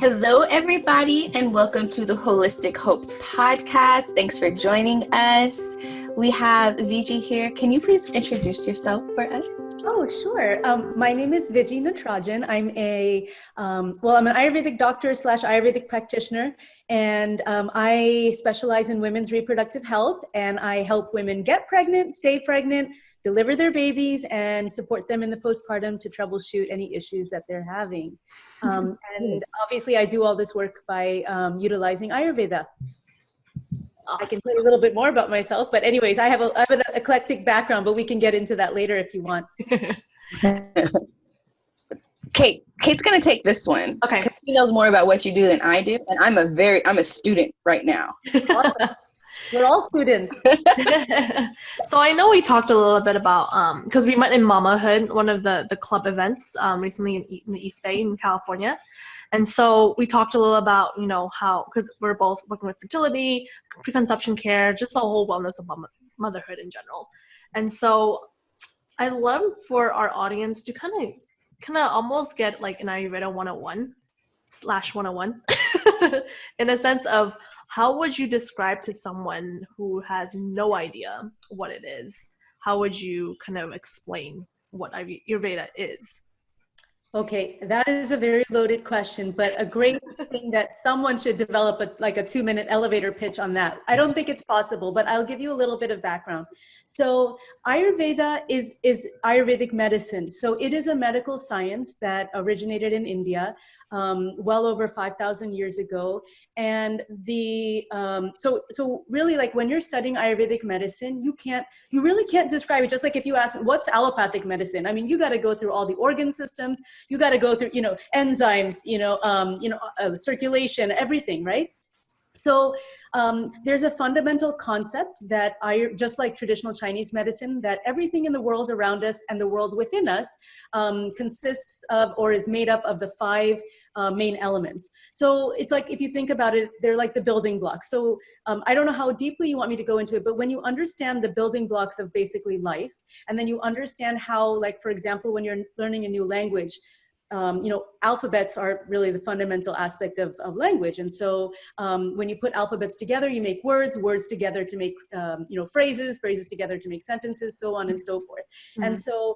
Hello, everybody, and welcome to the Holistic Hope podcast. Thanks for joining us. We have Viji here. Can you please introduce yourself for us? Oh, sure. My name is Viji Natarajan. I'm an Ayurvedic doctor / Ayurvedic practitioner, and I specialize in women's reproductive health, and I help women get pregnant, stay pregnant, deliver their babies, and support them in the postpartum to troubleshoot any issues that they're having. And obviously, I do all this work by utilizing Ayurveda. Awesome. I can tell you a little bit more about myself, but anyways, I have an eclectic background, but we can get into that later if you want. Kate's going to take this one. Okay. She knows more about what you do than I do, and I'm a student right now. Awesome. We're all students. So I know we talked a little bit about, because we met in Mamahood, one of the club events recently in the East Bay in California. And so we talked a little about, how, because we're both working with fertility, preconception care, just the whole wellness of motherhood in general. And so I love for our audience to kind of almost get like an Ayurveda 101/101 in a sense of how would you describe to someone who has no idea what it is? How would you kind of explain what Ayurveda is? Okay, that is a very loaded question, but a great thing that someone should develop a 2-minute elevator pitch on that. I don't think it's possible, but I'll give you a little bit of background. So Ayurveda is Ayurvedic medicine. So it is a medical science that originated in India well over 5,000 years ago. And so really, like when you're studying Ayurvedic medicine, you really can't describe it. Just like if you ask me, what's allopathic medicine? I mean, you got to go through all the organ systems. You got to go through, enzymes, circulation, everything, right? So there's a fundamental concept that just like traditional Chinese medicine, that everything in the world around us and the world within us consists of or is made up of the 5 main elements. So it's like, if you think about it, they're like the building blocks. So I don't know how deeply you want me to go into it, but when you understand the building blocks of basically life, and then you understand how, like, for example, when you're learning a new language, alphabets are really the fundamental aspect of language. And so when you put alphabets together, you make words together to make, phrases together to make sentences, so on and so forth. Mm-hmm. And so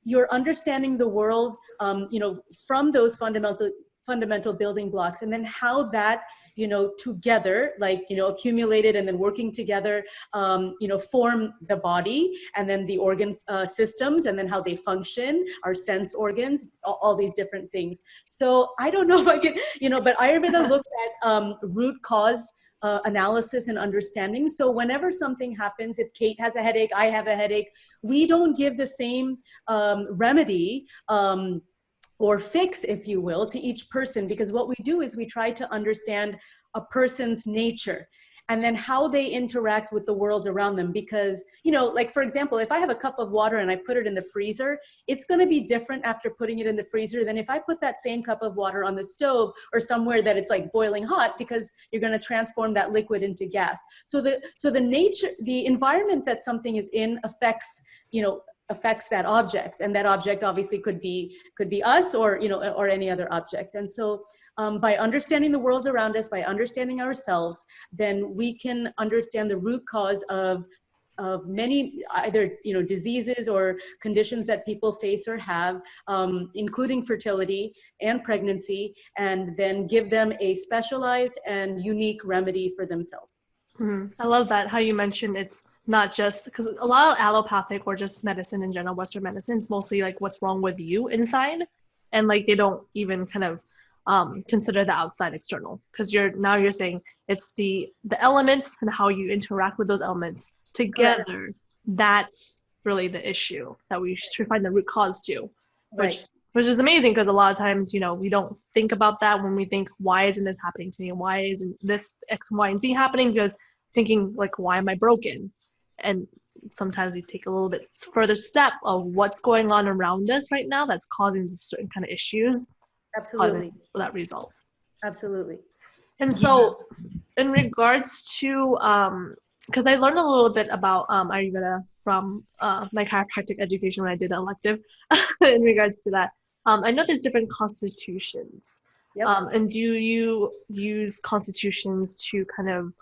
you're understanding the world, from those fundamental building blocks, and then how that, together, accumulated and then working together, form the body, and then the organ systems, and then how they function, our sense organs, all these different things. So I don't know if I can, but Ayurveda looks at root cause analysis and understanding. So whenever something happens, if Kate has a headache, I have a headache, we don't give the same remedy or fix, if you will, to each person, because what we do is we try to understand a person's nature and then how they interact with the world around them. Because, like, for example, if I have a cup of water and I put it in the freezer, it's going to be different after putting it in the freezer than if I put that same cup of water on the stove or somewhere that it's like boiling hot, because you're going to transform that liquid into gas. So the nature, the environment that something is in affects that object, and that object obviously could be us, or any other object. And so by understanding the world around us, by understanding ourselves, then we can understand the root cause of many either diseases or conditions that people face or have, including fertility and pregnancy, and then give them a specialized and unique remedy for themselves. Mm-hmm. I love that, how you mentioned it's not just, because a lot of allopathic or just medicine in general, Western medicine, is mostly like what's wrong with you inside, and like they don't even kind of consider the outside external, because you're saying it's the elements and how you interact with those elements together. Correct. That's really the issue that we should find the root cause to, which is amazing, because a lot of times we don't think about that when we think, why isn't this happening to me, why isn't this X, Y, and Z happening, because thinking like, why am I broken? And sometimes you take a little bit further step of what's going on around us right now that's causing certain kind of issues. Absolutely. For that result. Absolutely. And so in regards to, because I learned a little bit about Ayurveda from my chiropractic education when I did an elective in regards to that. I know there's different constitutions Yep. And do you use constitutions to kind of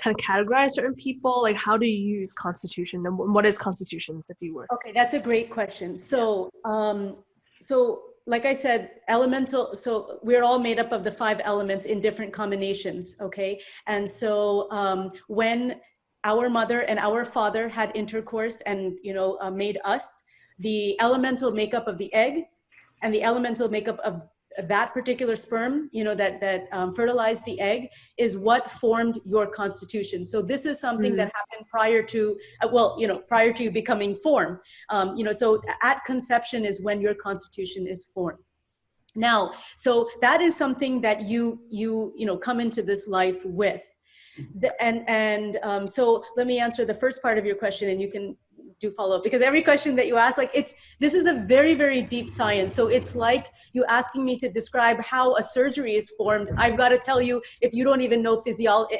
categorize certain people? Like, how do you use constitution, and what is constitutions, if you were? Okay, that's a great question. So, so like I said, elemental, so we're all made up of the 5 elements in different combinations, okay? And so when our mother and our father had intercourse and, made us, the elemental makeup of the egg and the elemental makeup of that particular sperm, that fertilized the egg, is what formed your constitution. So this is something that happened prior to, prior to you becoming formed. So at conception is when your constitution is formed. Now, so that is something that you come into this life with. So let me answer the first part of your question, and you can do follow up, because every question that you ask, like this is a very, very deep science. So it's like you asking me to describe how a surgery is formed. I've got to tell you, if you don't even know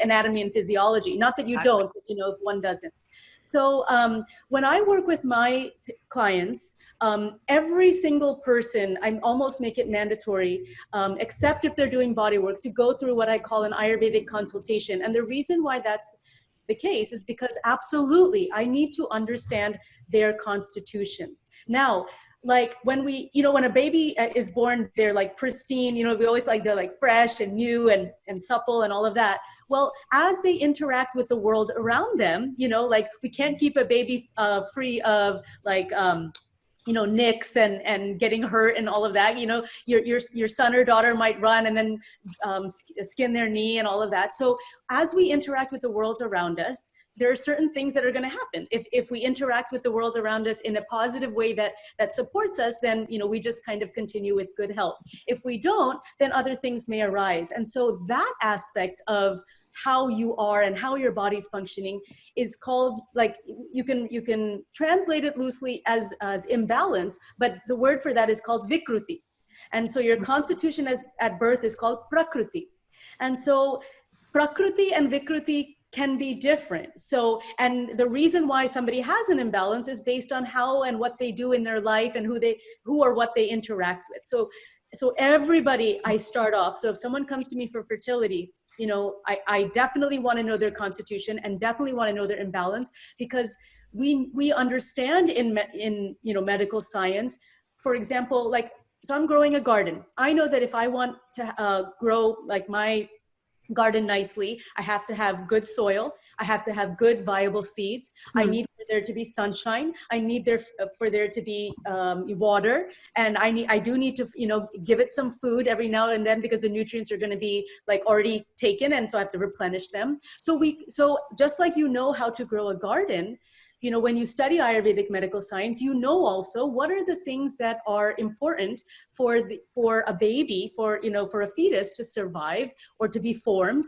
anatomy and physiology, not that you don't, but, if one doesn't. So when I work with my clients, every single person, I almost make it mandatory, except if they're doing body work, to go through what I call an Ayurvedic consultation. And the reason why that's the case is because absolutely I need to understand their constitution. Now, like when when a baby is born, they're like pristine, we always they're like fresh and new and supple and all of that. Well, as they interact with the world around them, like we can't keep a baby free of nicks and getting hurt and all of that. Your son or daughter might run and then skin their knee and all of that. So as we interact with the world around us, there are certain things that are going to happen. If we interact with the world around us in a positive way that supports us, then we just kind of continue with good health. If we don't, then other things may arise. And so that aspect of how you are and how your body's functioning is called, you can translate it loosely as imbalance, but the word for that is called vikruti. And so your constitution at birth is called prakriti. And so prakriti and vikruti can be different. So, and the reason why somebody has an imbalance is based on how and what they do in their life and who or what they interact with. So everybody, I start off. So if someone comes to me for fertility, I definitely want to know their constitution and definitely want to know their imbalance, because we understand in medical science, for example, so I'm growing a garden. I know that if I want to grow my garden nicely, I have to have good soil. I have to have good viable seeds. I need for there to be sunshine. I need for there to be water, and I do need to give it some food every now and then, because the nutrients are going to be already taken, and so I have to replenish them. So just like how to grow a garden, when you study Ayurvedic medical science, also what are the things that are important for a baby, for a fetus to survive or to be formed,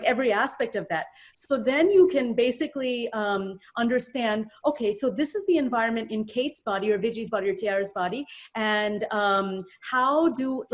every aspect of that. So then you can basically understand, okay, so this is the environment in Kate's body or Viji's body or Tiara's body, and how do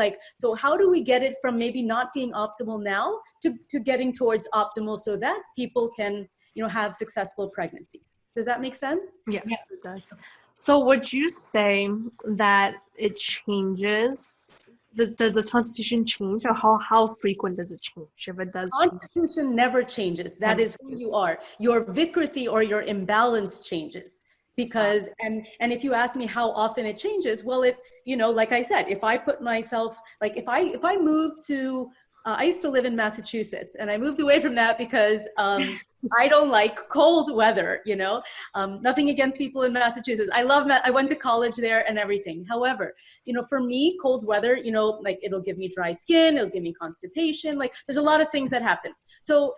we get it from maybe not being optimal now to getting towards optimal, so that people can have successful pregnancies. Does that make sense? Yes, it does. So would you say that it changes? Does the constitution change, or how frequent does it change, if it does change? Constitution never changes. That is who you are. Your vikruti or your imbalance changes. Because, and if you ask me how often it changes, well, it, like I said, if I put myself, if I move to, I used to live in Massachusetts, and I moved away from that because I don't like cold weather, nothing against people in Massachusetts. I went to college there and everything. However, for me, cold weather, it'll give me dry skin, it'll give me constipation. There's a lot of things that happen. So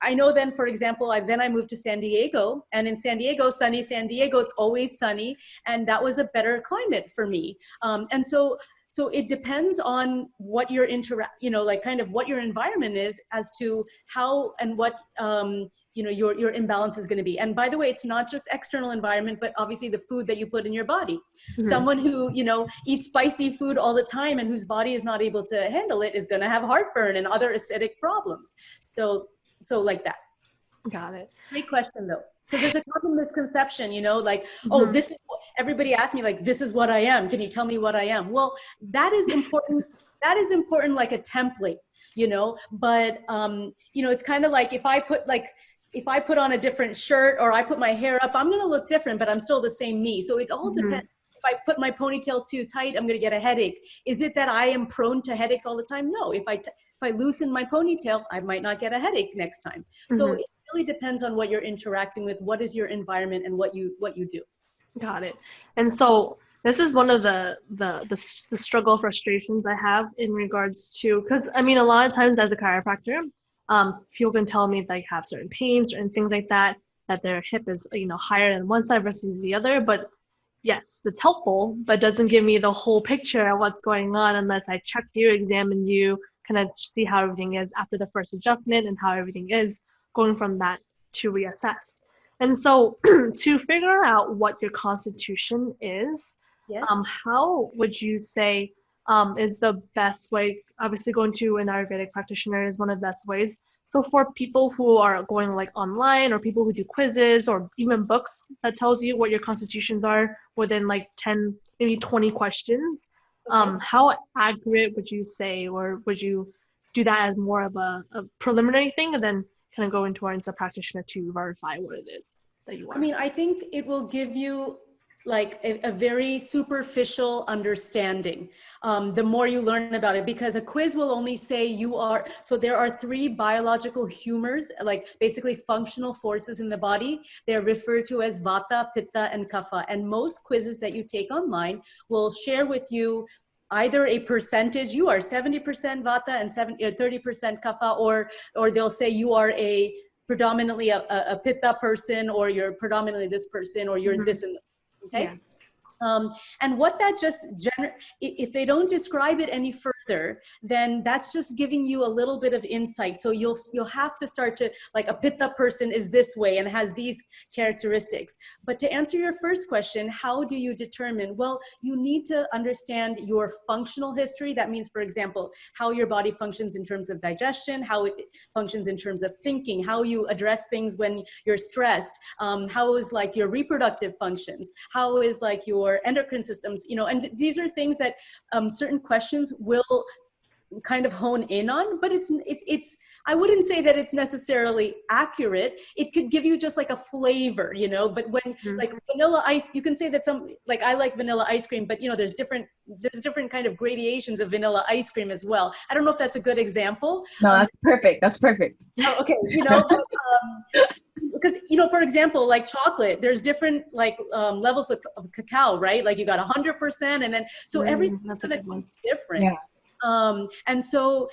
I know then, for example, I moved to San Diego, and in San Diego, sunny San Diego, it's always sunny. And that was a better climate for me. And so it depends on what your what your environment is, as to how and what your imbalance is going to be. And by the way, it's not just external environment, but obviously the food that you put in your body. Mm-hmm. Someone who eats spicy food all the time and whose body is not able to handle it is going to have heartburn and other acidic problems. So like that. Got it. Great question though. Because there's a common misconception, Mm-hmm. everybody asks me, this is what I am. Can you tell me what I am? Well, that is important. that is important, like a template, but it's kind of like if I put on a different shirt or I put my hair up, I'm going to look different, but I'm still the same me. So it all depends. If I put my ponytail too tight, I'm going to get a headache. Is it that I am prone to headaches all the time? No. If I loosen my ponytail, I might not get a headache next time. So it really depends on what you're interacting with, what is your environment, and what you do. Got it. And so this is one of the struggle frustrations I have in regards to, because I mean, a lot of times as a chiropractor, people can tell me they have certain pains, certain things like that their hip is, higher than one side versus the other. But yes, it's helpful, but doesn't give me the whole picture of what's going on unless I check you, examine you, kind of see how everything is after the first adjustment and how everything is going from that to reassess. And so to figure out what your constitution is, how would you say is the best way? Obviously, going to an Ayurvedic practitioner is one of the best ways. So for people who are going like online, or people who do quizzes, or even books that tells you what your constitutions are within like 10, maybe 20 questions, how accurate would you say, or would you do that as more of a preliminary thing and then kind of go into as a practitioner to verify what it is that you want? I mean, I think it will give you like a very superficial understanding the more you learn about it, because a quiz will only say so there are 3 biological humors, like basically functional forces in the body. They're referred to as vata, pitta, and kapha. And most quizzes that you take online will share with you either a percentage, you are 70% vata and 30% kapha, or they'll say you are predominantly a pitta person, or you're predominantly this person, or you're this and this. Okay. Yeah. And what that just if they don't describe it any further, then that's just giving you a little bit of insight. So you'll have to start to, like, a pitta person is this way and has these characteristics. But to answer your first question, how do you determine? Well, you need to understand your functional history. That means, for example, how your body functions in terms of digestion, how it functions in terms of thinking, how you address things when you're stressed, how is like your reproductive functions, how is like your endocrine systems, and these are things that certain questions will kind of hone in on, but it's I wouldn't say that it's necessarily accurate. It could give you just like a flavor, but when like vanilla ice, you can say that like I like vanilla ice cream, but there's different kind of gradations of vanilla ice cream as well. I don't know if that's a good example. No, that's perfect. Oh, okay. Because, for example, like chocolate, there's different like levels of cacao, right? Like you got 100%, and then so everything's going to taste different. Yeah. And so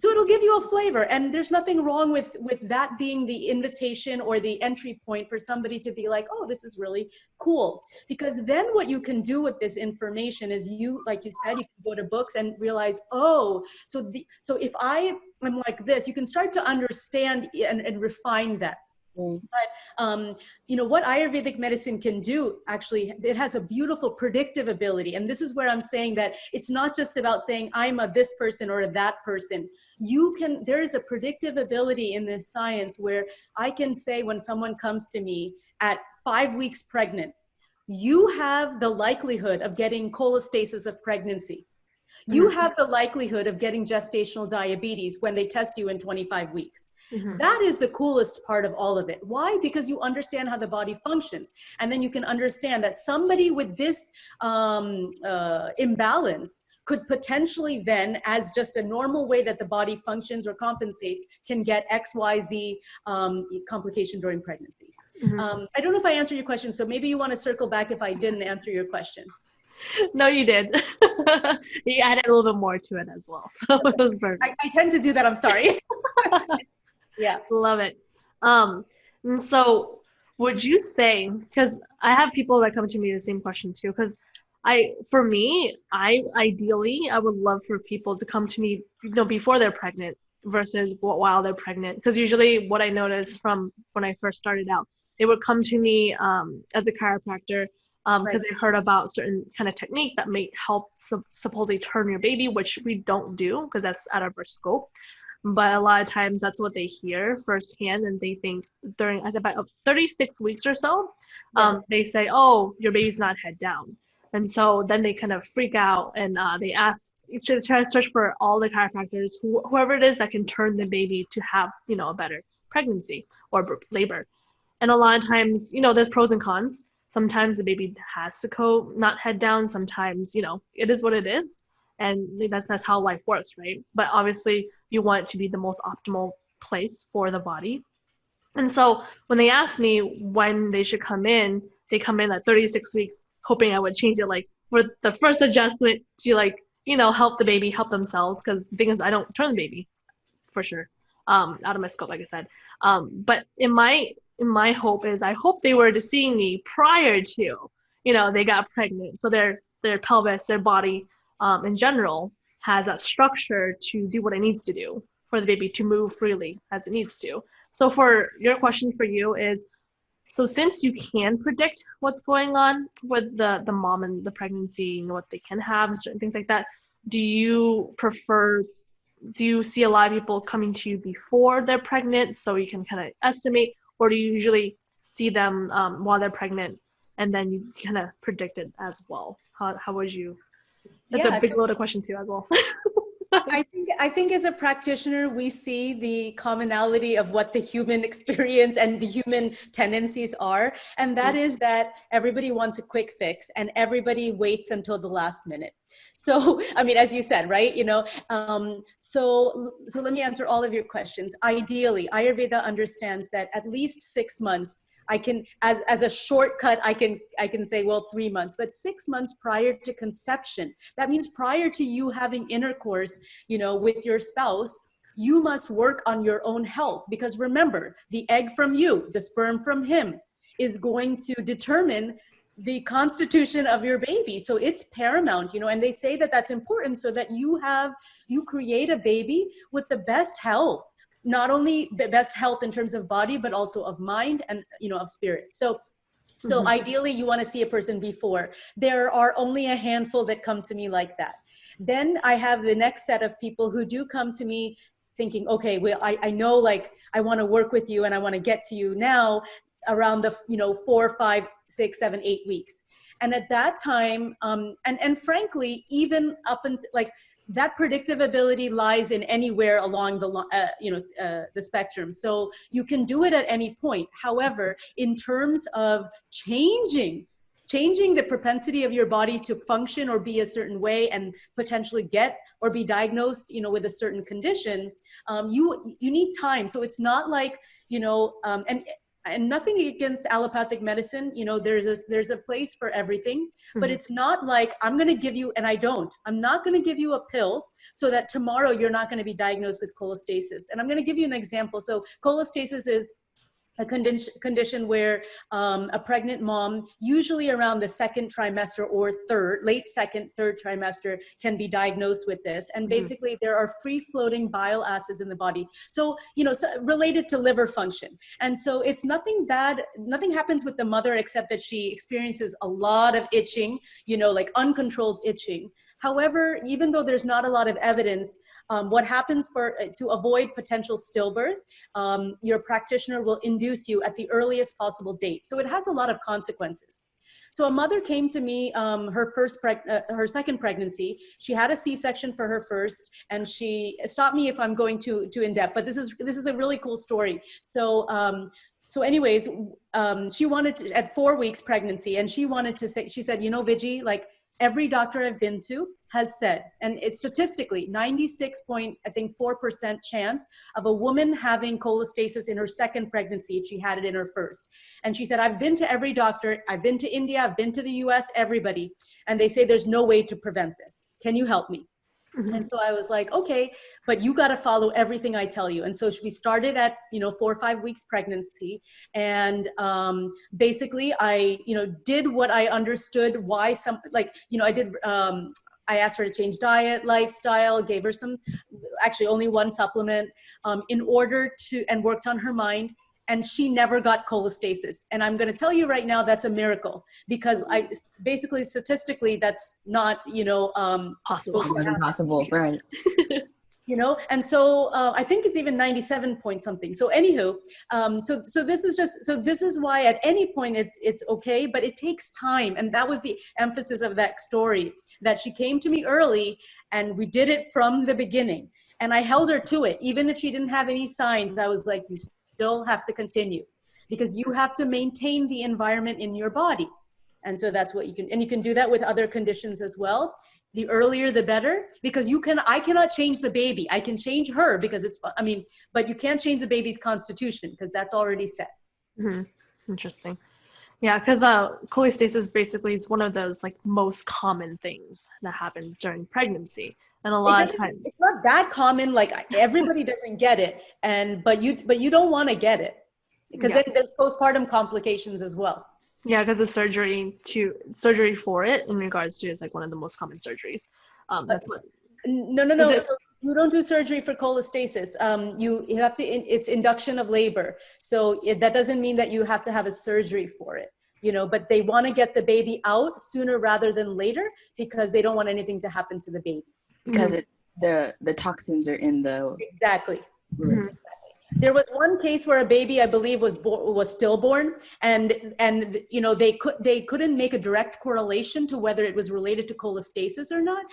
it'll give you a flavor, and there's nothing wrong with that being the invitation or the entry point for somebody to be like, oh, this is really cool. Because then what you can do with this information is like you said, you can go to books and realize, oh, so if I am like this, you can start to understand and refine that. But what Ayurvedic medicine can do, actually, it has a beautiful predictive ability. And this is where I'm saying that it's not just about saying I'm a this person or a that person. There is a predictive ability in this science where I can say, when someone comes to me at 5 weeks pregnant, you have the likelihood of getting cholestasis of pregnancy. You have the likelihood of getting gestational diabetes when they test you in 25 weeks. That is the coolest part of all of it. Why? Because you understand how the body functions. And then you can understand that somebody with this imbalance could potentially then, as just a normal way that the body functions or compensates, can get XYZ complication during pregnancy. I don't know if I answered your question, so maybe you want to circle back if I didn't answer your question. No, you did. You added a little bit more to it as well. So it was perfect. I tend to do that. I'm sorry. Yeah. Love it. And so would you say, because I have people that come to me the same question too, because for me, ideally, I would love for people to come to me, before they're pregnant versus while they're pregnant. Because usually what I noticed from when I first started out, they would come to me as a chiropractor because they heard about certain kind of technique that may help supposedly turn your baby, which we don't do because that's out of our scope. But a lot of times that's what they hear firsthand, and they think during about 36 weeks or so, they say, oh, your baby's not head down. And so then they kind of freak out and they try to search for all the chiropractors, whoever it is that can turn the baby to have, a better pregnancy or labor. And a lot of times, there's pros and cons. Sometimes the baby has to go not head down. Sometimes, it is what it is. And that's how life works, right? But obviously you want it to be the most optimal place for the body. And so when they asked me when they should come in, they come in at 36 weeks, hoping I would change it, like for the first adjustment to help the baby, help themselves. Because the thing is, I don't turn the baby for sure, out of my scope, like I said. But in my hope is, I hope they were to seeing me prior to, they got pregnant. So their pelvis, their body, in general, has that structure to do what it needs to do for the baby to move freely as it needs to. So for your question for you is, so since you can predict what's going on with the mom and the pregnancy and what they can have and certain things like that, do you see a lot of people coming to you before they're pregnant so you can kind of estimate, or do you usually see them while they're pregnant and then you kind of predict it as well? How would you? That's a big loaded question too as well. I think as a practitioner, we see the commonality of what the human experience and the human tendencies are. And that is that everybody wants a quick fix and everybody waits until the last minute. So, I mean, as you said, right, so let me answer all of your questions. Ideally, Ayurveda understands that at least 6 months, I can, as a shortcut, I can say, well, 3 months, but 6 months prior to conception. That means prior to you having intercourse, with your spouse, you must work on your own health, because remember, the egg from you, the sperm from him, is going to determine the constitution of your baby. So it's paramount, and they say that that's important so that you create a baby with the best health. Not only the best health in terms of body, but also of mind and, of spirit. So ideally you want to see a person before. There are only a handful that come to me like that. Then I have the next set of people who do come to me thinking, okay, well, I know, like, I want to work with you and I want to get to you now around the, 4, 5, 6, 7, 8 weeks. And at that time, and frankly, even up until, like, that predictive ability lies in anywhere along the spectrum. So you can do it at any point. However, in terms of changing the propensity of your body to function or be a certain way and potentially get or be diagnosed, with a certain condition, you need time. So it's not like, and nothing against allopathic medicine, there's a place for everything, but it's not like I'm going to give you, and I'm not going to give you a pill so that tomorrow you're not going to be diagnosed with cholestasis. And I'm going to give you an example. So cholestasis is a condition where a pregnant mom, usually around the second trimester or late second, third trimester, can be diagnosed with this. And basically there are free-floating bile acids in the body. So, related to liver function. And so it's nothing bad, nothing happens with the mother except that she experiences a lot of itching, like uncontrolled itching. However, even though there's not a lot of evidence, what happens to avoid potential stillbirth, your practitioner will induce you at the earliest possible date. So it has a lot of consequences. So a mother came to me, her second pregnancy. She had a C-section for her first, and she stopped me if I'm going too in depth. But this is a really cool story. So anyways, she wanted to, at 4 weeks pregnancy, and she said, Viji, like, every doctor I've been to has said, and it's statistically 96.4% chance of a woman having cholestasis in her second pregnancy if she had it in her first. And she said, I've been to every doctor, I've been to India, I've been to the US, everybody, and they say there's no way to prevent this. Can you help me? And so I was like, okay, but you got to follow everything I tell you. And so we started at, 4 or 5 weeks pregnancy. And basically I, did what I understood why I asked her to change diet, lifestyle, gave her actually only one supplement in order to, and worked on her mind. And she never got cholestasis. And I'm going to tell you right now, that's a miracle, because basically statistically, that's not, possible. It wasn't possible, right? And so I think it's even 97 point something. So anywho, so this is why at any point it's okay, but it takes time. And that was the emphasis of that story, that she came to me early and we did it from the beginning. And I held her to it. Even if she didn't have any signs, I was like, you still have to continue, because you have to maintain the environment in your body. And so that's what you can, and you can do that with other conditions as well. The earlier, the better, because I cannot change the baby. I can change her because but you can't change the baby's constitution because that's already set. Mm-hmm. Interesting. Yeah, because cholestasis basically is one of those like most common things that happen during pregnancy, and a lot of times it's not that common. Like everybody doesn't get it, but you don't want to get it, because then there's postpartum complications as well. Yeah, because the surgery for it in regards to is like one of the most common surgeries. That's what. No. So you don't do surgery for cholestasis. You have to. It's induction of labor. So that doesn't mean that you have to have a surgery for it. But they want to get the baby out sooner rather than later because they don't want anything to happen to the baby. Because the toxins are in the. Exactly. Mm-hmm. There was one case where a baby, I believe, was stillborn, and they couldn't make a direct correlation to whether it was related to cholestasis or not.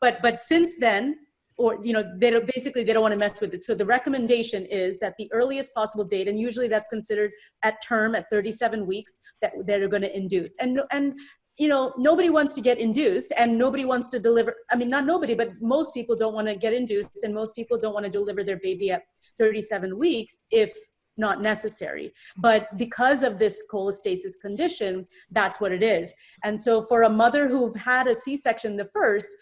But since then, they don't want to mess with it. So the recommendation is that the earliest possible date, and usually that's considered at term at 37 weeks, that they're going to induce. And nobody wants to get induced, and nobody wants to deliver. I mean, not nobody, but most people don't want to get induced, and most people don't want to deliver their baby at 37 weeks if not necessary. But because of this cholestasis condition, that's what it is. And so for a mother who had a C-section the first,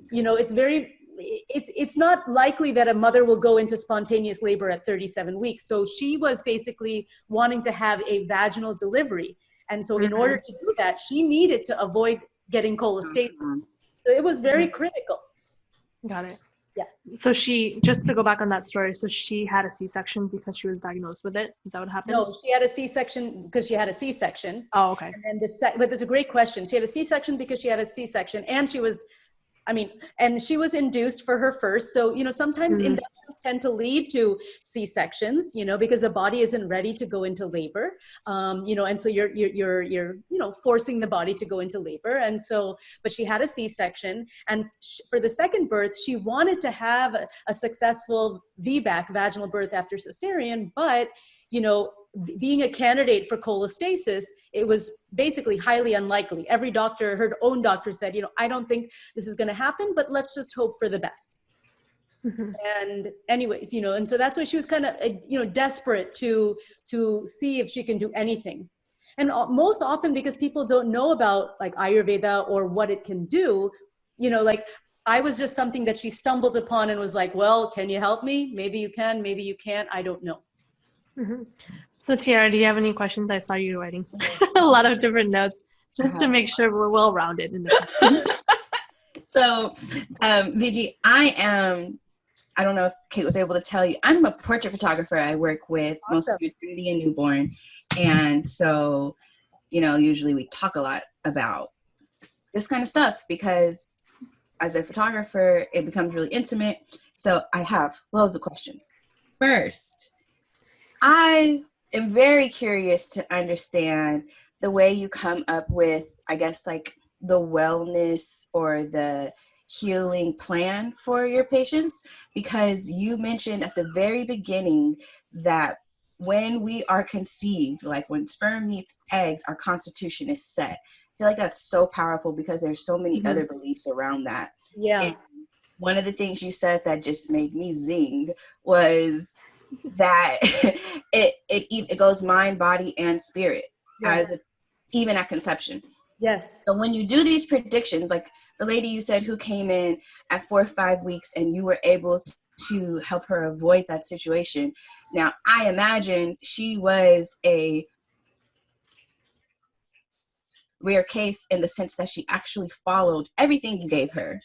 it's not likely that a mother will go into spontaneous labor at 37 weeks. So she was basically wanting to have a vaginal delivery. And so in order to do that, she needed to avoid getting cholestasis. So it was very critical. Got it. Yeah. So just to go back on that story, so she had a C-section because she was diagnosed with it? Is that what happened? No, she had a C-section because she had a C-section. Oh, okay. And then but that's a great question. She had a C-section because she had a C-section, and she was induced for her first. So, sometimes inductions tend to lead to C-sections, because the body isn't ready to go into labor. And so you're forcing the body to go into labor. And so, but she had a C-section, and for the second birth, she wanted to have a successful VBAC, vaginal birth after cesarean, but, being a candidate for cholestasis, it was basically highly unlikely. Every doctor, her own doctor said, I don't think this is going to happen, but let's just hope for the best. Mm-hmm. And anyways, and so that's why she was kind of, desperate to see if she can do anything. And most often because people don't know about like Ayurveda or what it can do, like I was just something that she stumbled upon and was like, well, can you help me? Maybe you can, maybe you can't. I don't know. Mm-hmm. So Tiara, do you have any questions? I saw you writing a lot of different notes just to make sure we're well-rounded in the So, Viji, I don't know if Kate was able to tell you, I'm a portrait photographer. I work with mostly maternity and newborn. And so, usually we talk a lot about this kind of stuff because as a photographer, it becomes really intimate. So I have loads of questions. First, I am very curious to understand the way you come up with, I guess, like the wellness or the healing plan for your patients, because you mentioned at the very beginning that when we are conceived, like when sperm meets eggs, our constitution is set. I feel like that's so powerful because there's so many other beliefs around that. Yeah. And one of the things you said that just made me zing was that it goes mind, body, and spirit even at conception. Yes. So when you do these predictions, like the lady you said who came in at 4 or 5 weeks and you were able to help her avoid that situation. Now, I imagine she was a rare case in the sense that she actually followed everything you gave her.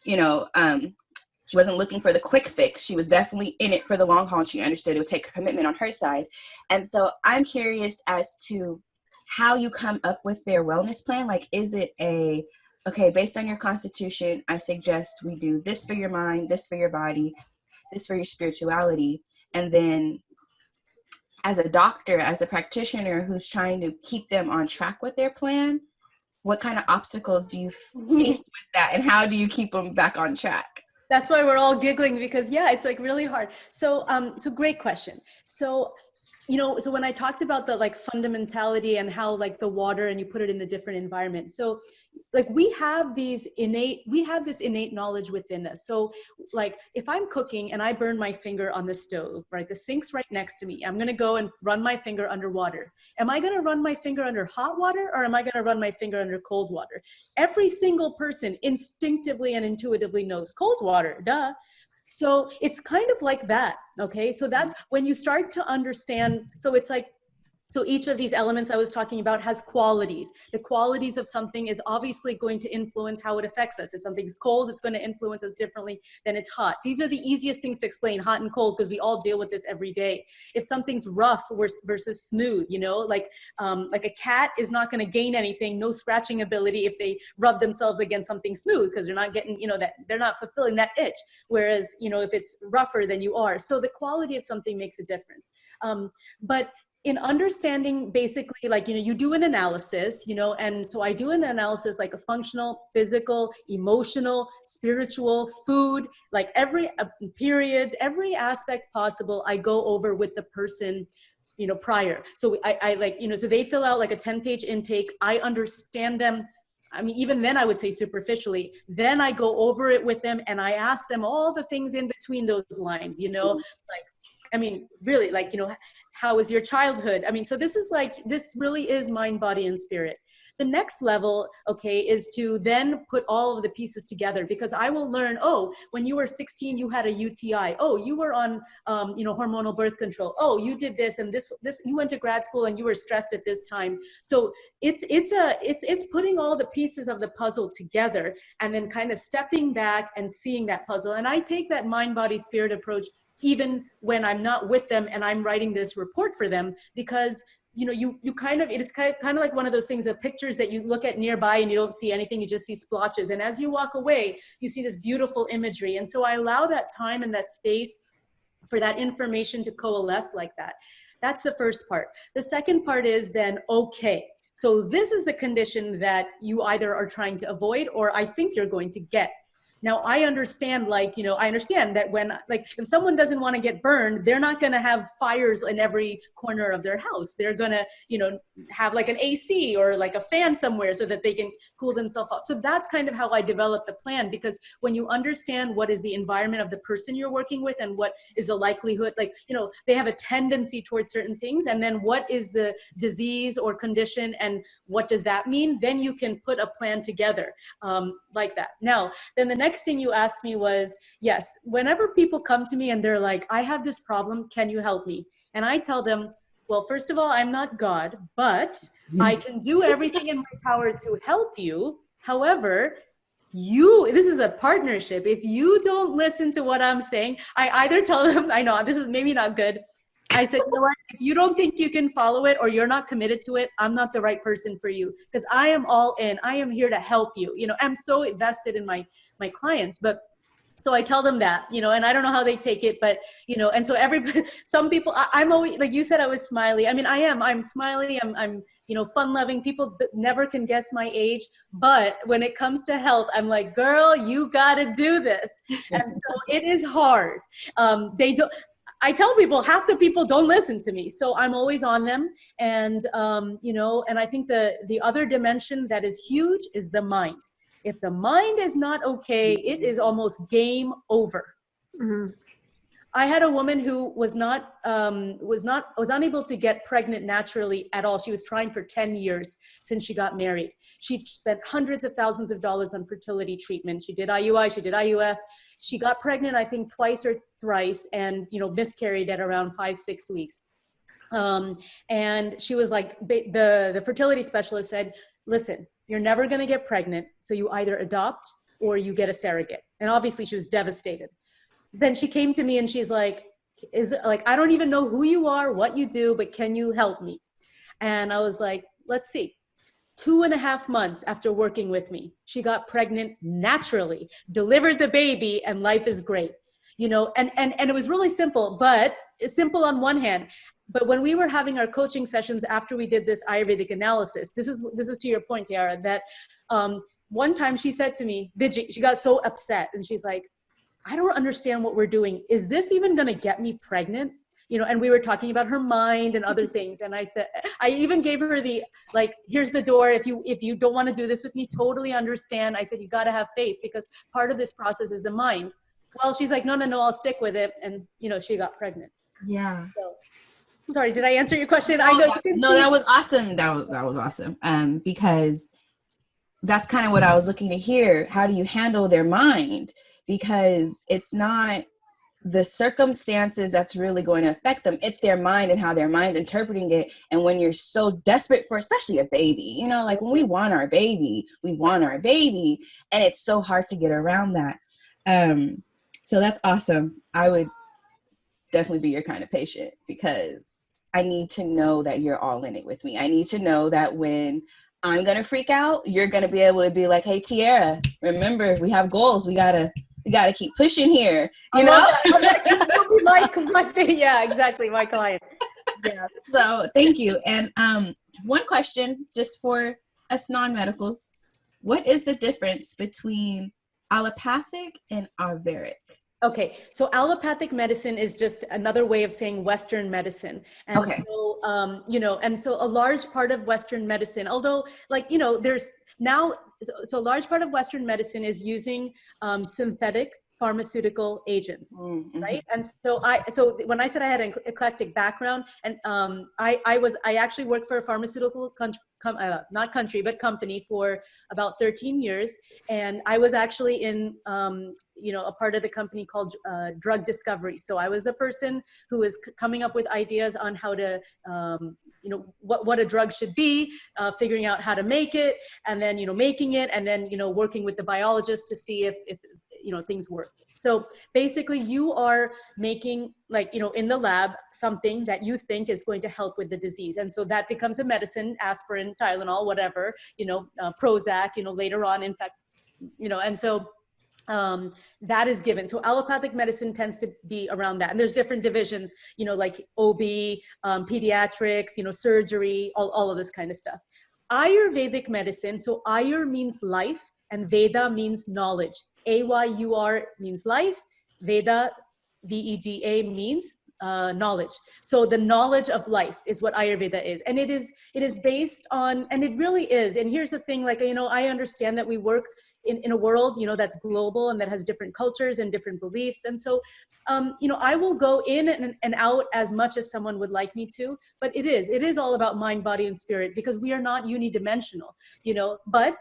She wasn't looking for the quick fix. She was definitely in it for the long haul. And she understood it would take a commitment on her side. And so I'm curious as to how you come up with their wellness plan. Like, is it a okay, based on your constitution, I suggest we do this for your mind, this for your body, this for your spirituality. And then as a doctor, as a practitioner who's trying to keep them on track with their plan, what kind of obstacles do you face with that, and how do you keep them back on track? That's why we're all giggling, because yeah, it's like really hard. So, so great question. So, so when I talked about the like fundamentality and how like the water and you put it in the different environment. So like we have this innate knowledge within us. So like if I'm cooking and I burn my finger on the stove, right? The sink's right next to me. I'm going to go and run my finger under water. Am I going to run my finger under hot water, or am I going to run my finger under cold water? Every single person instinctively and intuitively knows cold water, duh. So it's kind of like that. Okay. So that's when you start to understand. So it's like, so each of these elements I was talking about has qualities. The qualities of something is obviously going to influence how it affects us. If something's cold, it's going to influence us differently than it's hot. These are the easiest things to explain, hot and cold, because we all deal with this every day. If something's rough versus smooth, like a cat is not going to gain anything, no scratching ability if they rub themselves against something smooth, because they're not getting, that they're not fulfilling that itch. Whereas, if it's rougher than you are. So the quality of something makes a difference. But in understanding, basically, like, you do an analysis, and so I do an analysis like a functional, physical, emotional, spiritual, food, like every periods, every aspect possible, I go over with the person, prior. So I like, so they fill out like a 10-page intake. I understand them. I mean, even then I would say superficially, then I go over it with them and I ask them all the things in between those lines, like, I mean, really, like, how was your childhood? I mean, so this really is mind, body, and spirit. The next level, okay, is to then put all of the pieces together, because I will learn, oh, when you were 16, you had a UTI. Oh, you were on, hormonal birth control. Oh, you did this and this, you went to grad school and you were stressed at this time. So it's putting all the pieces of the puzzle together and then kind of stepping back and seeing that puzzle. And I take that mind, body, spirit approach even when I'm not with them and I'm writing this report for them, because you kind of, it's kind of like one of those things of pictures that you look at nearby and you don't see anything, you just see splotches. And as you walk away, you see this beautiful imagery. And so I allow that time and that space for that information to coalesce like that. That's the first part. The second part is then, okay, so this is the condition that you either are trying to avoid or I think you're going to get. Now, I understand, I understand that when, like, if someone doesn't want to get burned, they're not going to have fires in every corner of their house. They're going to, have like an AC or like a fan somewhere so that they can cool themselves off. So that's kind of how I developed the plan, because when you understand what is the environment of the person you're working with and what is the likelihood, like, they have a tendency towards certain things, and then what is the disease or condition and what does that mean, then you can put a plan together like that. Now, then the next thing you asked me was, yes, whenever people come to me and they're like, I have this problem, can you help me? And I tell them, well, first of all, I'm not God, but I can do everything in my power to help you. However, this is a partnership. If you don't listen to what I'm saying, I either tell them, I know this is maybe not good. I said, you know what, if you don't think you can follow it or you're not committed to it, I'm not the right person for you, because I am all in. I am here to help you. I'm so invested in my clients. But so I tell them that, and I don't know how they take it, but, and so some people, I'm always, like you said, I was smiley. I mean, I'm smiley. I'm fun loving. People never can guess my age, but when it comes to health, I'm like, girl, you got to do this. And so it is hard. I tell people, half the people don't listen to me. So I'm always on them. And, and I think the other dimension that is huge is the mind. If the mind is not okay, it is almost game over. Mm-hmm. I had a woman who was unable to get pregnant naturally at all. She was trying for 10 years since she got married. She spent hundreds of thousands of dollars on fertility treatment. She did IUI, she did IUF. She got pregnant, I think, twice or thrice, and miscarried at around 5-6 weeks. And she was like, the fertility specialist said, listen, you're never going to get pregnant, so you either adopt or you get a surrogate. And obviously she was devastated. Then she came to me and she's like, I don't even know who you are, what you do, but can you help me? And I was like, let's see. 2.5 months after working with me, she got pregnant naturally, delivered the baby, and life is great. You know, and it was really simple, but simple on one hand. But when we were having our coaching sessions after we did this Ayurvedic analysis, this is to your point, Tiara, that one time she said to me, Viji, she got so upset, and she's like, I don't understand what we're doing. Is this even going to get me pregnant? You know, and we were talking about her mind and other things. And I said, I even gave her the, like, here's the door. If you don't want to do this with me, totally understand. I said, you got to have faith, because part of this process is the mind. Well, she's like, no, I'll stick with it. And, you know, she got pregnant. Yeah. So, sorry, did I answer your question? I know. No, that was awesome. That was awesome. Because that's kind of what I was looking to hear. How do you handle their mind? Because it's not the circumstances that's really going to affect them. It's their mind and how their mind's interpreting it. And when you're so desperate for, especially a baby, you know, like when we want our baby, and it's so hard to get around that. So that's awesome. I would definitely be your kind of patient, because I need to know that you're all in it with me. I need to know that when I'm going to freak out, you're going to be able to be like, hey, Tiara, remember, we have goals. We gotta keep pushing here. You know? Yeah, exactly. My client. Yeah. So thank you. And one question just for us non-medicals, what is the difference between allopathic and Ayurvedic? Okay, so allopathic medicine is just another way of saying Western medicine. And okay. So, you know, and so a large part of Western medicine, although, like, you know, there's now, so a large part of Western medicine is using synthetic pharmaceutical agents, right? And so when I said I had an eclectic background, and I actually worked for a pharmaceutical company for about 13 years. And I was actually in, you know, a part of the company called drug discovery. So I was a person who was coming up with ideas on how to, you know, what a drug should be, figuring out how to make it, and then, you know, making it, and then, you know, working with the biologist to see if you know, things work. So basically you are making, like, you know, in the lab, something that you think is going to help with the disease. And so that becomes a medicine, aspirin, Tylenol, whatever, you know, Prozac, you know, later on, in fact, you know, and so that is given. So allopathic medicine tends to be around that. And there's different divisions, you know, like OB, pediatrics, you know, surgery, all of this kind of stuff. Ayurvedic medicine, so Ayur means life and Veda means knowledge. Ayur means life, Veda, Veda means knowledge. So the knowledge of life is what Ayurveda is. And it is based on, and it really is. And here's the thing, like, you know, I understand that we work in a world, you know, that's global and that has different cultures and different beliefs. And so, you know, I will go in and out as much as someone would like me to, but it is all about mind, body, and spirit, because we are not unidimensional, you know, but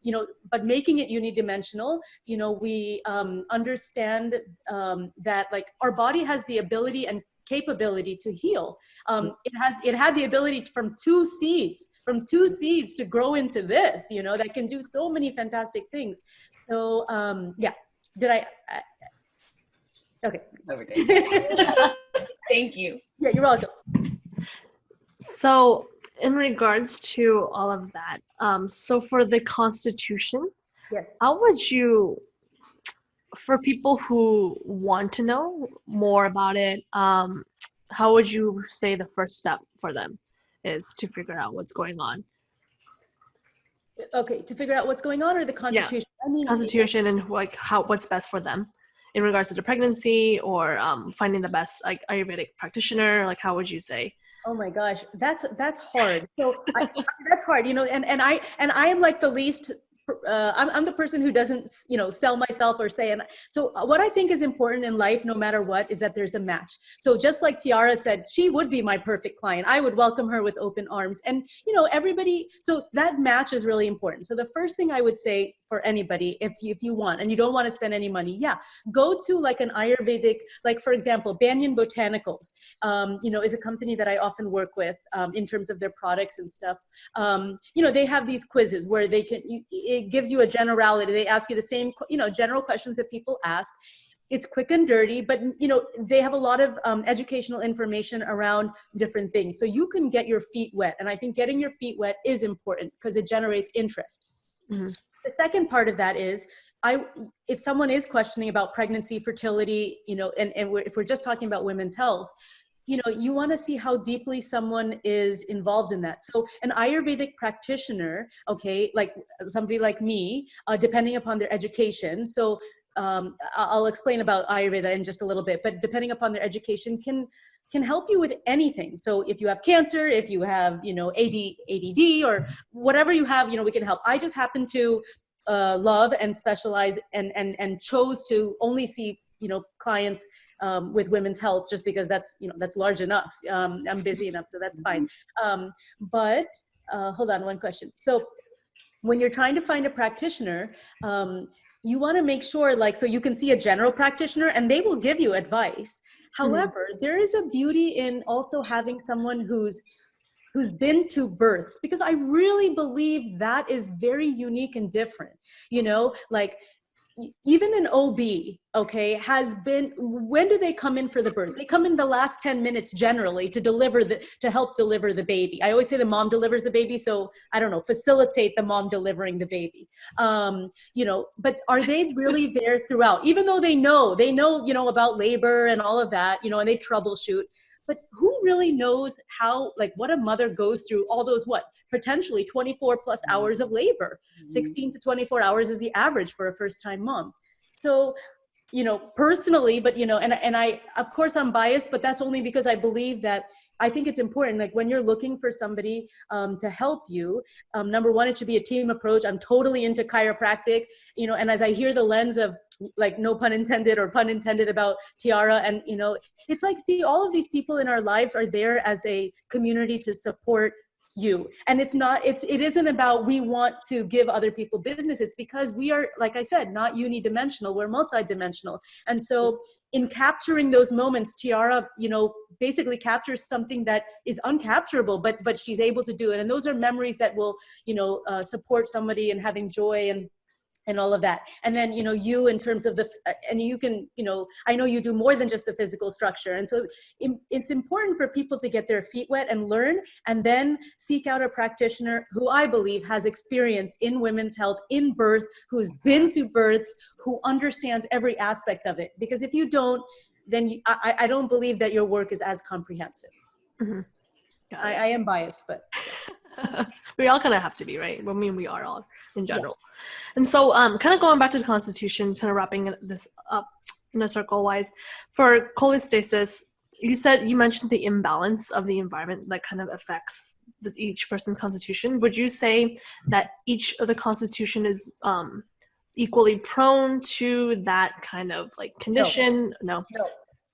you know, but making it unidimensional, you know, we understand that, like, our body has the ability and capability to heal. It had the ability from two seeds to grow into this, you know, that can do so many fantastic things. So yeah, did I okay. Thank you. Yeah, you're welcome. So in regards to all of that, so for the Constitution, yes, how would you, for people who want to know more about it, how would you say the first step for them is to figure out what's going on? Okay, to figure out what's going on, or the Constitution? Yeah. I mean, Constitution, and like what's best for them in regards to the pregnancy, or finding the best, like, Ayurvedic practitioner. Like, how would you say? Oh my gosh, that's hard. So that's hard, you know, and I am like the least, I'm the person who doesn't, you know, sell myself or say, and so what I think is important in life, no matter what, is that there's a match. So just like Tiara said, she would be my perfect client. I would welcome her with open arms, and, you know, everybody, so that match is really important. So the first thing I would say for anybody, if you want, and you don't want to spend any money, yeah, go to like an Ayurvedic, like, for example, Banyan Botanicals, you know, is a company that I often work with in terms of their products and stuff. You know, they have these quizzes where they can, it gives you a generality. They ask you the same, you know, general questions that people ask. It's quick and dirty, but you know, they have a lot of educational information around different things. So you can get your feet wet. And I think getting your feet wet is important because it generates interest. Mm-hmm. The second part of that is, if someone is questioning about pregnancy, fertility, you know, and if we're just talking about women's health, you know, you want to see how deeply someone is involved in that. So an Ayurvedic practitioner, okay, like somebody like me, depending upon their education. So I'll explain about Ayurveda in just a little bit, but depending upon their education can help you with anything. So if you have cancer, if you have, you know, ADD or whatever you have, you know, we can help. I just happen to love and specialize and chose to only see, you know, clients with women's health, just because that's, you know, that's large enough. I'm busy enough, so that's fine. But hold on, one question. So when you're trying to find a practitioner, you want to make sure, like, so you can see a general practitioner and they will give you advice. However, there is a beauty in also having someone who's been to births, because I really believe that is very unique and different. You know, like even an OB, okay, has been, when do they come in for the birth? They come in the last 10 minutes generally to help deliver the baby. I always say the mom delivers the baby. So I don't know, facilitate the mom delivering the baby. You know, but are they really there throughout? Even though they know, you know, about labor and all of that, you know, and they troubleshoot. But who really knows how, like what a mother goes through all those, potentially 24 plus hours of labor, 16 to 24 hours is the average for a first time mom. So, you know, personally, but, you know, and I, of course I'm biased, but that's only because I believe that I think it's important. Like when you're looking for somebody to help you, number one, it should be a team approach. I'm totally into chiropractic, you know, and as I hear the lens of, like, no pun intended or pun intended about Tiara, and, you know, it's like, see, all of these people in our lives are there as a community to support you. And it isn't about we want to give other people business. It's because we are, like I said, not unidimensional, we're multidimensional. And so in capturing those moments, Tiara, you know, basically captures something that is uncapturable, but she's able to do it. And those are memories that will, you know, support somebody and having joy and all of that. And then, you know, you, in terms of and you can, you know, I know you do more than just the physical structure. And so it's important for people to get their feet wet and learn, and then seek out a practitioner who I believe has experience in women's health, in birth, who's been to births, who understands every aspect of it. Because if you don't, then I don't believe that your work is as comprehensive. Mm-hmm. I am biased, but we all kind of have to be, right? I mean, we are all in general. Yeah. And so kind of going back to the Constitution, kind of wrapping this up in a circle wise, for cholestasis, you mentioned the imbalance of the environment that kind of affects each person's constitution. Would you say that each of the constitution is equally prone to that kind of like condition? No.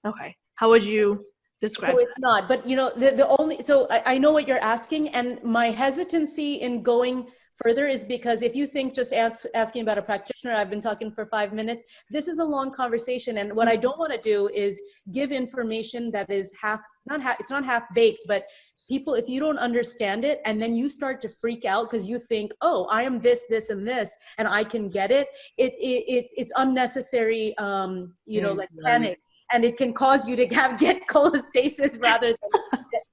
Okay. How would you describe so? It's not, but you know, the only, so I know what you're asking, and my hesitancy in going further is because if you think just asking about a practitioner, I've been talking for 5 minutes, this is a long conversation. And what I don't want to do is give information that is it's not half baked, but people, if you don't understand it and then you start to freak out because you think, oh, I am this, this, and this, and I can get it, it's unnecessary, you know, like panic. And it can cause you to get cholestasis rather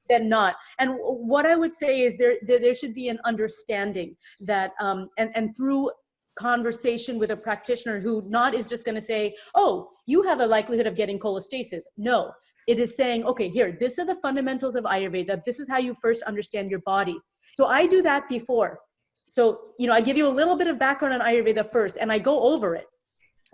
than not. And what I would say is there should be an understanding that, and through conversation with a practitioner who not is just going to say, oh, you have a likelihood of getting cholestasis. No, it is saying, okay, here, these are the fundamentals of Ayurveda. This is how you first understand your body. So I do that before. So, you know, I give you a little bit of background on Ayurveda first, and I go over it.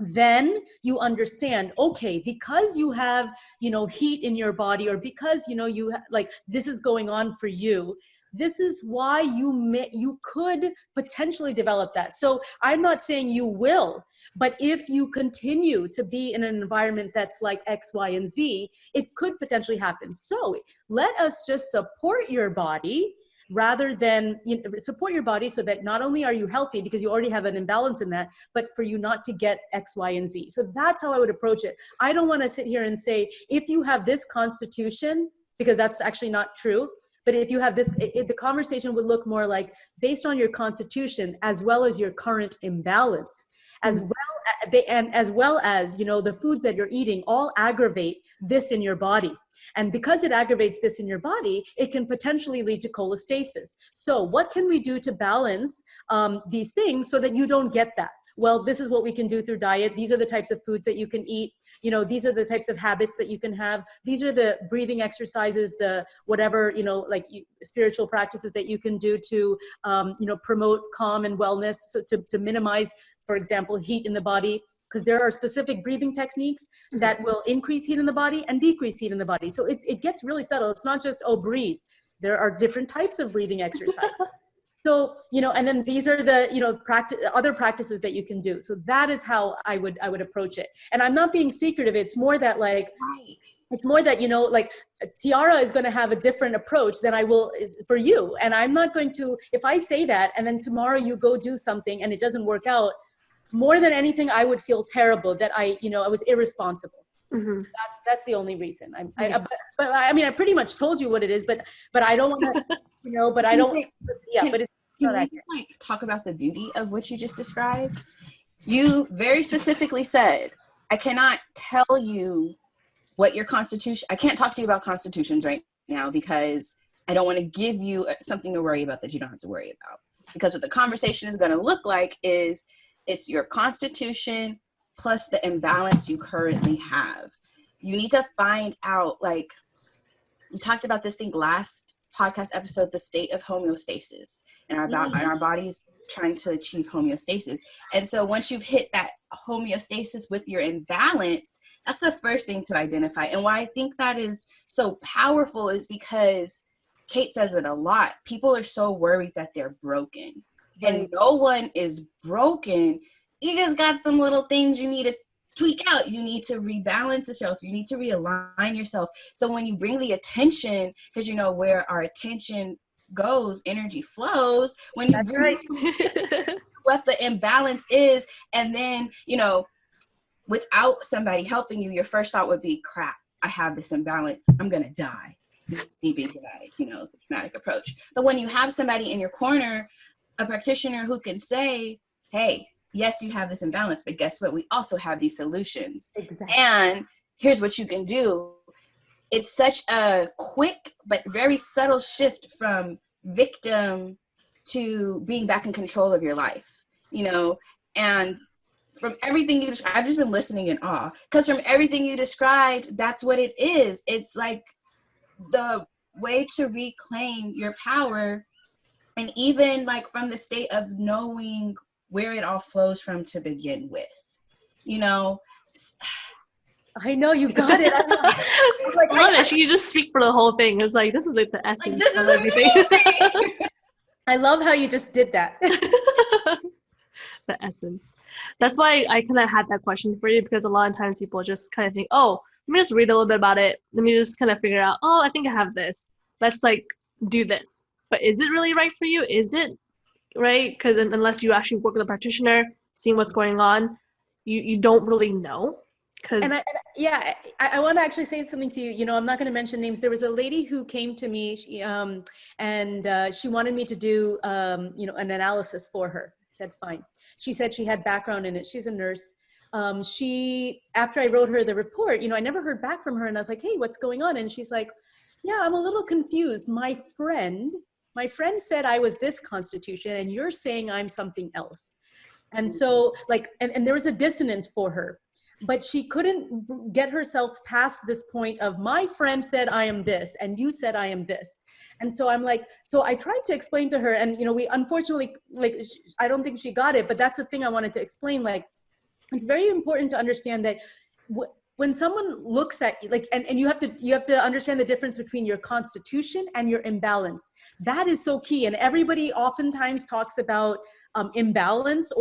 Then you understand, okay, because you have, you know, heat in your body, or because, you know, like this is going on for you, this is why you could potentially develop that. So I'm not saying you will, but if you continue to be in an environment that's like X, Y, and Z, it could potentially happen. So let us just support your body, rather than, you know, support your body so that not only are you healthy because you already have an imbalance in that, but for you not to get X, Y, and Z. So that's how I would approach it. I don't want to sit here and say, if you have this constitution, because that's actually not true. But if you have this, the conversation would look more like based on your constitution, as well as your current imbalance, as well as, you know, the foods that you're eating all aggravate this in your body. And because it aggravates this in your body, it can potentially lead to cholestasis. So what can we do to balance these things so that you don't get that? Well, this is what we can do through diet. These are the types of foods that you can eat. You know, these are the types of habits that you can have. These are the breathing exercises, the whatever, you know, like spiritual practices that you can do to, you know, promote calm and wellness. So to minimize, for example, heat in the body, because there are specific breathing techniques that will increase heat in the body and decrease heat in the body. So it gets really subtle. It's not just, oh, breathe. There are different types of breathing exercises. So, you know, and then these are the, you know, other practices that you can do. So that is how I would approach it. And I'm not being secretive. It's more that like, it's more that, you know, like Tiara is going to have a different approach than I will for you. And I'm not going to, if I say that, and then tomorrow you go do something and it doesn't work out, more than anything, I would feel terrible that I was irresponsible. So that's the only reason. But I mean, I pretty much told you what it is, but I don't want to, you know, but I don't, but it's can we like talk about the beauty of what you just described? You very specifically said, I cannot tell you what your constitution, I can't talk to you about constitutions right now because I don't want to give you something to worry about that you don't have to worry about. Because what the conversation is going to look like is it's your constitution plus the imbalance you currently have. You need to find out, like, we talked about this thing last podcast episode, the state of homeostasis, and our bodies trying to achieve homeostasis. And so once you've hit that homeostasis with your imbalance, that's the first thing to identify. And why I think that is so powerful is because Kate says it a lot. People are so worried that they're broken. Right. And no one is broken. You just got some little things you need to tweak out. You need to rebalance yourself. You need to realign yourself. So when you bring the attention, because you know where our attention goes, energy flows. When you bring what the imbalance is, and then, you know, without somebody helping you, your first thought would be, crap, I have this imbalance. I'm going to die. Me being dramatic, you know, the dramatic approach. But when you have somebody in your corner, a practitioner who can say, hey, yes, you have this imbalance, but guess what? We also have these solutions. Exactly. And here's what you can do. It's such a quick but very subtle shift from victim to being back in control of your life, you know, and from everything you described, I've just been listening in awe, because from everything you described, that's what it is. It's like the way to reclaim your power, and even like from the state of knowing where it all flows from to begin with, you know. I know you got it. I love it. You just speak for the whole thing. It's like, this is like the essence of everything. I love how you just did that. The essence. That's why I kind of had that question for you, because a lot of times people just kind of think, oh, let me just read a little bit about it. Let me just kind of figure out, oh, I think I have this. Let's like do this. But is it really right for you? Is it right? Because unless you actually work with a practitioner, seeing what's going on, you don't really know. I want to actually say something to you. You know, I'm not going to mention names. There was a lady who came to me, and she wanted me to do, you know, an analysis for her. I said, fine. She said she had background in it. She's a nurse. After I wrote her the report, you know, I never heard back from her, and I was like, hey, what's going on? And she's like, yeah, I'm a little confused. My friend said I was this constitution, and you're saying I'm something else. And so like, and there was a dissonance for her, but she couldn't get herself past this point of, my friend said I am this, and you said I am this. And so I'm like, so I tried to explain to her, and, you know, we unfortunately, like, I don't think she got it, but that's the thing I wanted to explain. Like, it's very important to understand that when someone looks at you, like, and you have to understand the difference between your constitution and your imbalance. That is so key. And everybody oftentimes talks about imbalance,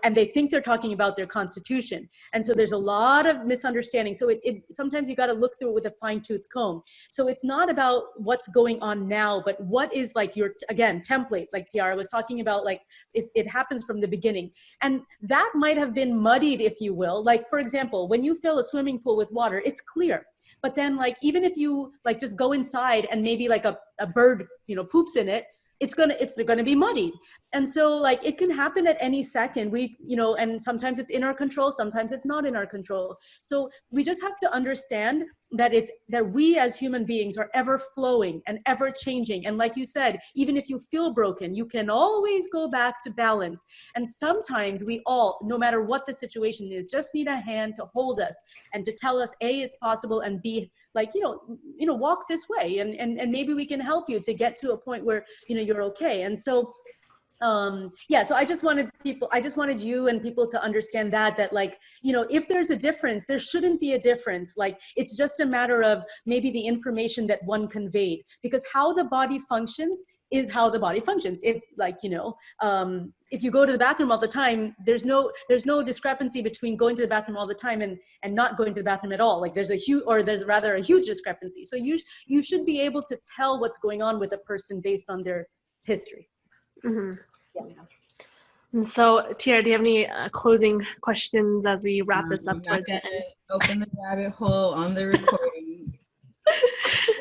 and they think they're talking about their constitution. And so there's a lot of misunderstanding. So it sometimes you got to look through it with a fine-tooth comb. So it's not about what's going on now, but what is like your, again, template, like Tiara was talking about, like it happens from the beginning. And that might have been muddied, if you will. Like, for example, when you fill a swimming pool with water, it's clear. But then, like, even if you like just go inside and maybe like a bird, poops in it, it's gonna be muddied. And so, like, it can happen at any second. And sometimes it's in our control, sometimes it's not in our control. So we just have to understand that we as human beings are ever flowing and ever changing. And like you said, even if you feel broken, you can always go back to balance. And sometimes we all, no matter what the situation is, just need a hand to hold us and to tell us, A, it's possible, and B, like, walk this way, and maybe we can help you to get to a point where, you're okay. And so, so I just wanted you and people to understand that like, if there's a difference, there shouldn't be a difference. Like, it's just a matter of maybe the information that one conveyed, because how the body functions is how the body functions. If, like, if you go to the bathroom all the time, there's no discrepancy between going to the bathroom all the time and not going to the bathroom at all. Like, there's rather a huge discrepancy. So you should be able to tell what's going on with a person based on their history. Mm-hmm. Yeah. And so, Tiara, do you have any closing questions as we wrap this up? I'm not gonna open the rabbit hole on the recording.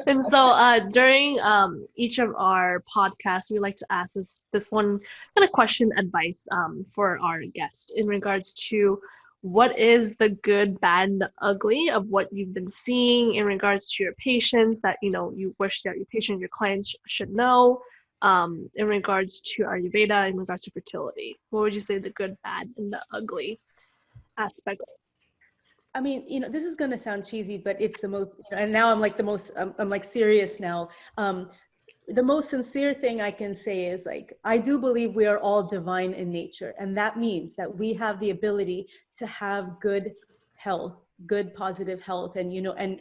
And so, during each of our podcasts, we like to ask this one kind of question, advice for our guest in regards to what is the good, bad, and the ugly of what you've been seeing in regards to your patients that you wish that your patient, your clients should know. In regards to Ayurveda, in regards to fertility, what would you say the good, bad, and the ugly aspects? I mean, this is going to sound cheesy, but it's the most, and now I'm like I'm like serious now. The most sincere thing I can say is, like, I do believe we are all divine in nature. And that means that we have the ability to have good health, good positive health, and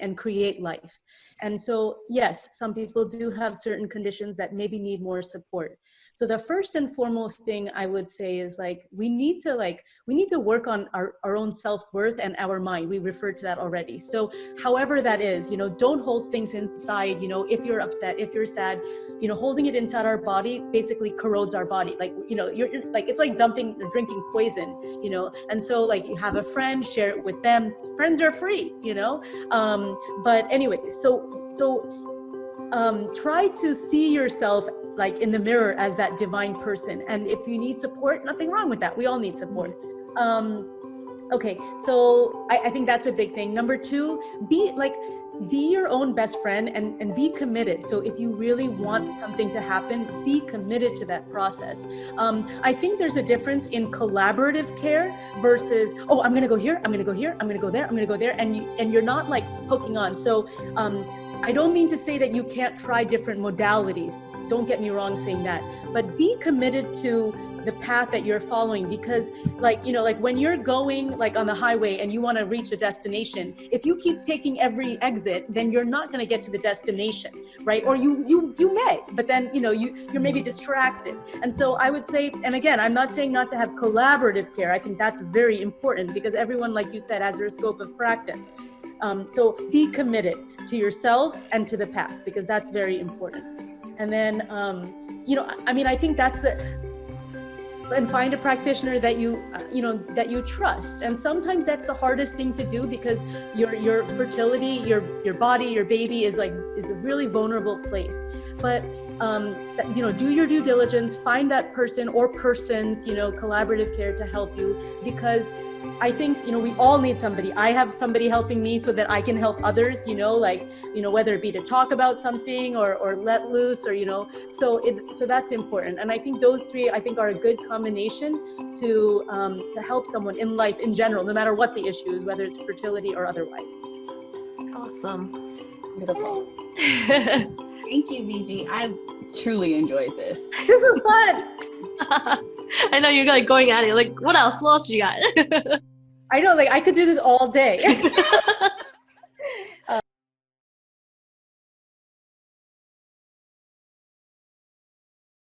and create life. And so, yes, some people do have certain conditions that maybe need more support. So the first and foremost thing I would say is, like, we need to work on our own self-worth and our mind. We referred to that already. So however that is, don't hold things inside. If you're upset, if you're sad, holding it inside our body basically corrodes our body. Like, you're like, it's like drinking poison, and so, like, you have a friend, share it with them. Friends are free, but anyway, so try to see yourself, like, in the mirror as that divine person. And if you need support, nothing wrong with that. We all need support. Okay, so I think that's a big thing. Number two, be your own best friend and be committed. So if you really want something to happen, be committed to that process. I think there's a difference in collaborative care versus, oh, I'm gonna go here, I'm gonna go here, I'm gonna go there, I'm gonna go there, and you're not, like, hooking on. So I don't mean to say that you can't try different modalities. Don't get me wrong saying that, but be committed to the path that you're following, because, like, when you're going, like, on the highway and you want to reach a destination, if you keep taking every exit, then you're not going to get to the destination, right? Or you may, but then, you're maybe distracted. And so I would say, and again, I'm not saying not to have collaborative care. I think that's very important, because everyone, like you said, has their scope of practice. So be committed to yourself and to the path, because that's very important. And then, I think that's and find a practitioner that you trust. And sometimes that's the hardest thing to do, because your fertility, your body, your baby is a really vulnerable place. But do your due diligence, find that person or persons, collaborative care to help you, because I think, we all need somebody. I have somebody helping me so that I can help others, whether it be to talk about something or let loose, or, so that's important. And I think those three, are a good combination to help someone in life in general, no matter what the issue is, whether it's fertility or otherwise. Awesome. Beautiful. Thank you, Viji. I truly enjoyed this. This was fun. I know you're, like, going at it. Like, what else? What else you got? I know, like, I could do this all day.